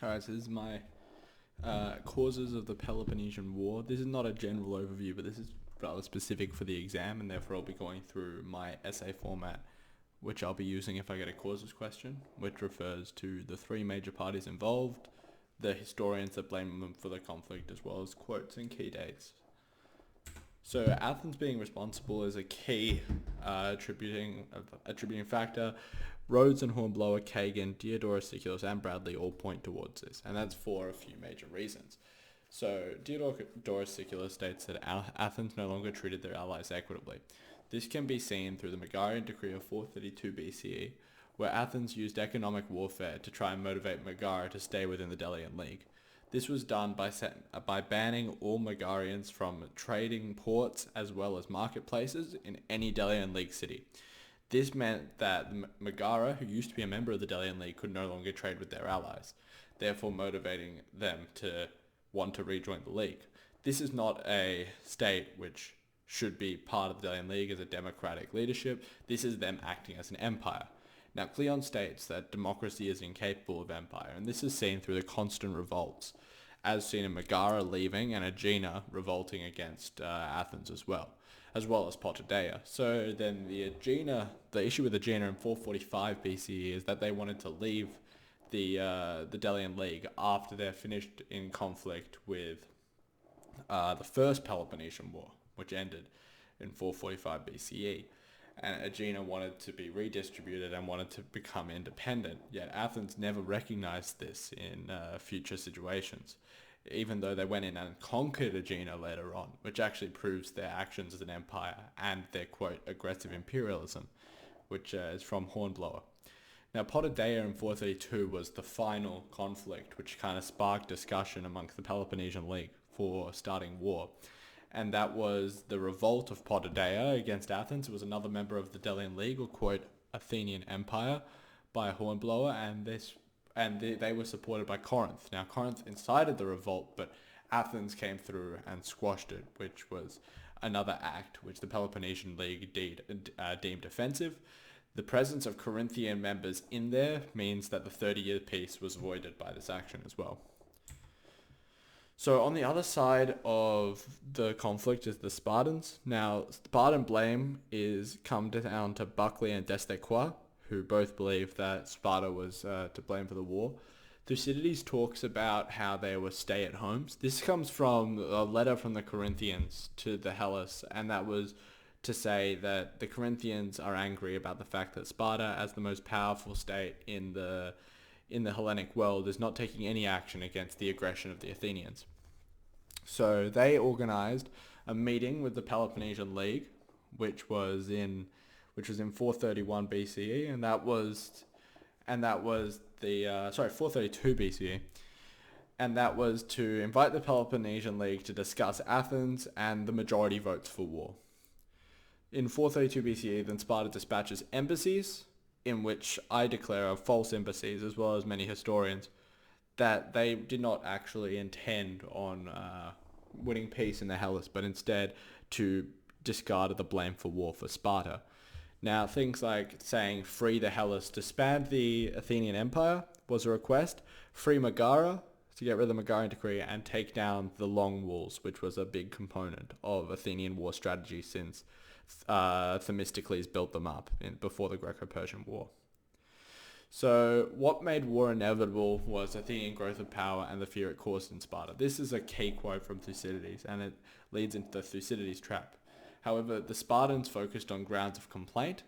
Alright, so this is my causes of the Peloponnesian War. This is not a general overview, but this is rather specific for the exam, and therefore I'll be going through my essay format, which I'll be using if I get a causes question, which refers to the three major parties involved, the historians that blame them for the conflict, as well as quotes and key dates. So Athens being responsible is a key attributing factor. Rhodes and Hornblower, Kagan, Diodorus Siculus, and Bradley all point towards this, and that's for a few major reasons. So Diodorus Siculus states that Athens no longer treated their allies equitably. This can be seen through the Megarian decree of 432 BCE, where Athens used economic warfare to try and motivate Megara to stay within the Delian League. This was done by banning all Megarians from trading ports as well as marketplaces in any Delian League city. This meant that Megara, who used to be a member of the Delian League, could no longer trade with their allies, therefore motivating them to want to rejoin the League. This is not a state which should be part of the Delian League as a democratic leadership. This is them acting as an empire. Now, Cleon states that democracy is incapable of empire, and this is seen through the constant revolts, as seen in Megara leaving and Aegina revolting against Athens as well as Potidaea. So then the issue with Aegina in 445 BCE is that they wanted to leave the Delian League after they're finished in conflict with the First Peloponnesian War, which ended in 445 BCE. And Aegina wanted to be redistributed and wanted to become independent, yet Athens never recognized this in future situations, even though they went in and conquered Aegina later on, which actually proves their actions as an empire and their, quote, aggressive imperialism, which is from Hornblower. Now, Potidaea in 432 was the final conflict, which kind of sparked discussion amongst the Peloponnesian League for starting war. And that was the revolt of Potidaea against Athens. It was another member of the Delian League, or quote, Athenian Empire, by Hornblower, and they were supported by Corinth. Now, Corinth incited the revolt, but Athens came through and squashed it, which was another act which the Peloponnesian League deemed offensive. The presence of Corinthian members in there means that the 30-year peace was voided by this action as well. So on the other side of the conflict is the Spartans. Now, Spartan blame is come down to Buckley and Destaqua, who both believe that Sparta was to blame for the war. Thucydides talks about how they were stay-at-homes. This comes from a letter from the Corinthians to the Hellas, and that was to say that the Corinthians are angry about the fact that Sparta, as the most powerful state in the Hellenic world, is not taking any action against the aggression of the Athenians. So they organized a meeting with the Peloponnesian League, which was in 431 BCE, and that was 432 BCE, and that was to invite the Peloponnesian League to discuss Athens and the majority votes for war. In 432 BCE, then Sparta dispatches embassies, in which I declare are false embassies, as well as many historians, that they did not actually intend on winning peace in the Hellas, but instead to discard the blame for war for Sparta. Now, things like saying free the Hellas, disband the Athenian Empire was a request, free Megara to get rid of the Megarian decree, and take down the long walls, which was a big component of Athenian war strategy since Themistocles built them up before the Greco-Persian War. So what made war inevitable was Athenian growth of power and the fear it caused in Sparta. This is a key quote from Thucydides, and it leads into the Thucydides trap. However, the Spartans focused on grounds of complaint,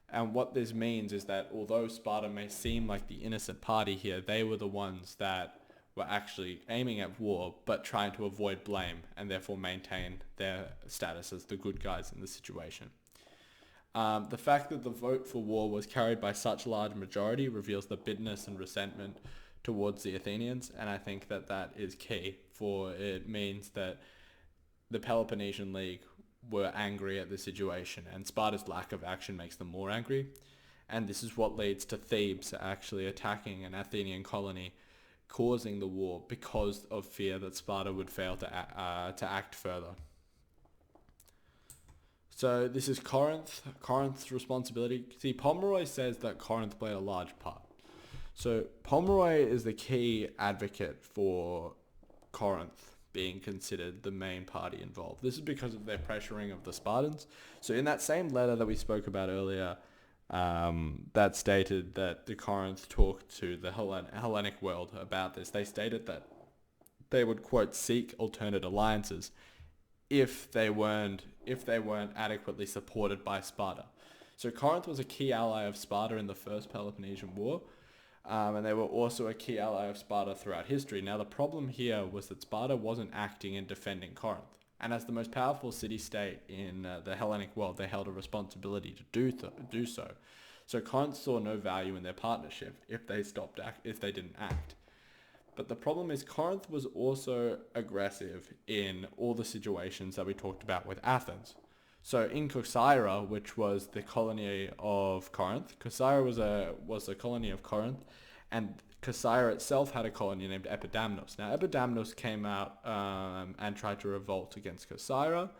and what this means is that although Sparta may seem like the innocent party here, they were the ones that were actually aiming at war, but trying to avoid blame and therefore maintain their status as the good guys in the situation. The fact that the vote for war was carried by such large majority reveals the bitterness and resentment towards the Athenians, and I think that that is key, for it means that the Peloponnesian League were angry at the situation, and Sparta's lack of action makes them more angry, and this is what leads to Thebes actually attacking an Athenian colony, causing the war because of fear that Sparta would fail to act further. So this is Corinth's responsibility. See, Pomeroy says that Corinth played a large part. So Pomeroy is the key advocate for Corinth being considered the main party involved. This is because of their pressuring of the Spartans. So in that same letter that we spoke about earlier, that stated that the Corinth talked to the Hellenic world about this. They stated that they would, quote, seek alternate alliances if they weren't adequately supported by Sparta. So Corinth was a key ally of Sparta in the First Peloponnesian War, and they were also a key ally of Sparta throughout history. Now the problem here was that Sparta wasn't acting and defending Corinth, and as the most powerful city-state in the Hellenic world, they held a responsibility to do so. So Corinth saw no value in their partnership if they didn't act. But the problem is Corinth was also aggressive in all the situations that we talked about with Athens. So in Corcyra, which was the colony of Corinth, Corcyra was a colony of Corinth, and Corcyra itself had a colony named Epidamnos. Now Epidamnos came out and tried to revolt against Corcyra,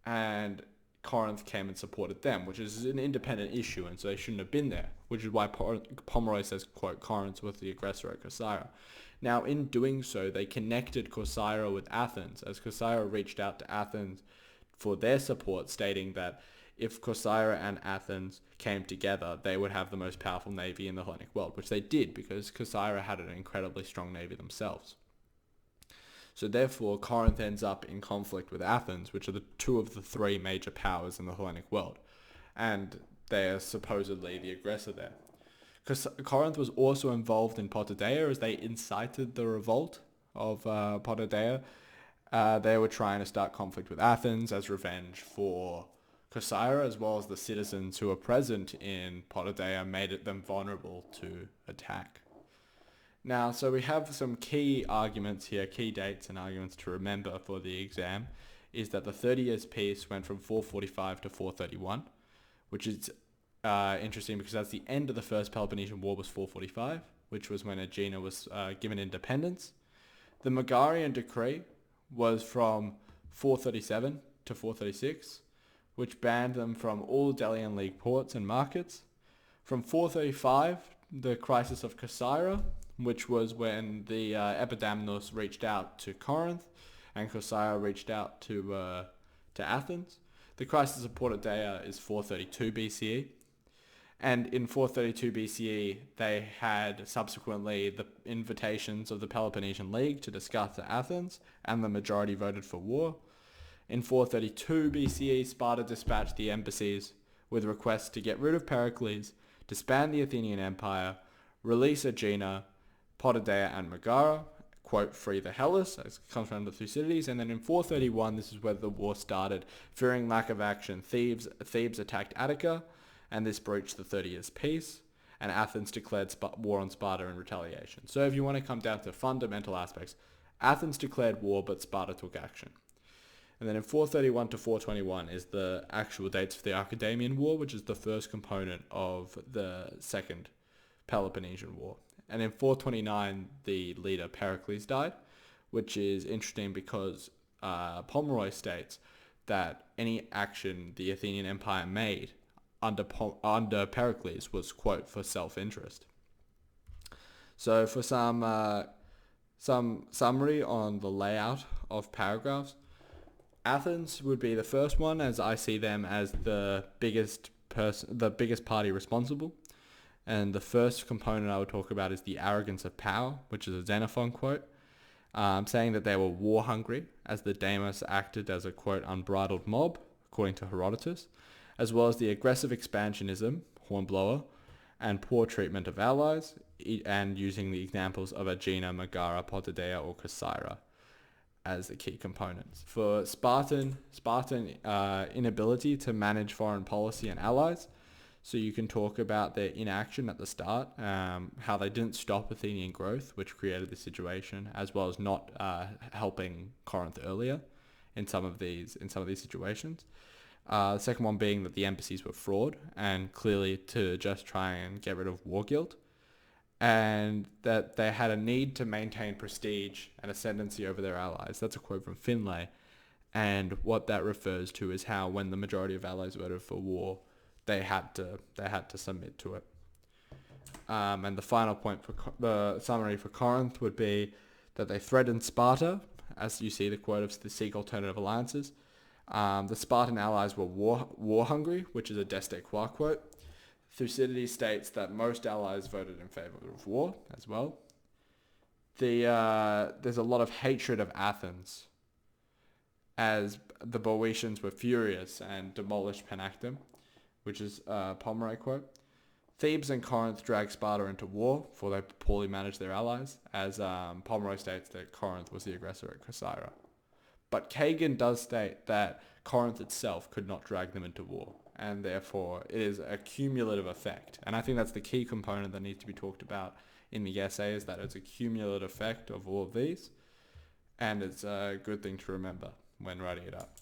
and Corinth came and supported them, which is an independent issue, and so they shouldn't have been there, which is why Pomeroy says, quote, Corinth was the aggressor at Corcyra. Now, in doing so, they connected Corcyra with Athens, as Corcyra reached out to Athens for their support, stating that if Corcyra and Athens came together, they would have the most powerful navy in the Hellenic world, which they did, because Corcyra had an incredibly strong navy themselves. So therefore, Corinth ends up in conflict with Athens, which are the two of the three major powers in the Hellenic world. And they are supposedly the aggressor there. Because Corinth was also involved in Potidaea, as they incited the revolt of Potidaea. They were trying to start conflict with Athens as revenge for Corcyra, as well as the citizens who were present in Potidaea made them vulnerable to attack. Now, so we have some key arguments here, key dates and arguments to remember for the exam, is that the 30 Years' Peace went from 445 to 431, which is interesting because that's the end of the First Peloponnesian War was 445, which was when Aegina was given independence. The Megarian Decree was from 437 to 436, which banned them from all Delian League ports and markets. From 435, the Crisis of Corcyra, which was when the Epidamnos reached out to Corinth and Corcyra reached out to Athens. The Crisis of Potidaea is 432 BCE. And in 432 BCE, they had subsequently the invitations of the Peloponnesian League to discuss at Athens, and the majority voted for war. In 432 BCE, Sparta dispatched the embassies with requests to get rid of Pericles, disband the Athenian Empire, release Aegina, Potidaea and Megara, quote, free the Hellas, as it comes from the Thucydides. And then in 431, this is where the war started. Fearing lack of action, Thebes attacked Attica, and this breached the 30 Years' Peace, and Athens declared war on Sparta in retaliation. So if you want to come down to fundamental aspects, Athens declared war, but Sparta took action. And then in 431 to 421 is the actual dates for the Archidamian War, which is the first component of the Second Peloponnesian War. And in 429, the leader Pericles died, which is interesting because Pomeroy states that any action the Athenian Empire made under Pericles was, quote, for self-interest. So for some summary on the layout of paragraphs, Athens would be the first one, as I see them as the biggest party responsible. And the first component I would talk about is the arrogance of power, which is a Xenophon quote, saying that they were war hungry, as the Deimos acted as a, quote, unbridled mob, according to Herodotus, as well as the aggressive expansionism, Hornblower, and poor treatment of allies, and using the examples of Aegina, Megara, Potidaea, or Corcyra as the key components. For Spartan inability to manage foreign policy and allies. So you can talk about their inaction at the start, how they didn't stop Athenian growth, which created the situation, as well as not helping Corinth earlier in some of these situations. The second one being that the embassies were fraud, and clearly to just try and get rid of war guilt, and that they had a need to maintain prestige and ascendancy over their allies. That's a quote from Finlay, and what that refers to is how when the majority of allies voted for war, they had to submit to it. And the final point for the summary for Corinth would be that they threatened Sparta, as you see the quote of to seek alternative alliances. The Spartan allies were war hungry, which is a Desdequois quote. Thucydides states that most allies voted in favor of war as well. There's a lot of hatred of Athens, as the Boeotians were furious and demolished Panactum, which is a Pomeroy quote. Thebes and Corinth dragged Sparta into war, for they poorly managed their allies, as Pomeroy states that Corinth was the aggressor at Corcyra. But Kagan does state that Corinth itself could not drag them into war, and therefore it is a cumulative effect. And I think that's the key component that needs to be talked about in the essay, is that it's a cumulative effect of all of these, and it's a good thing to remember when writing it up.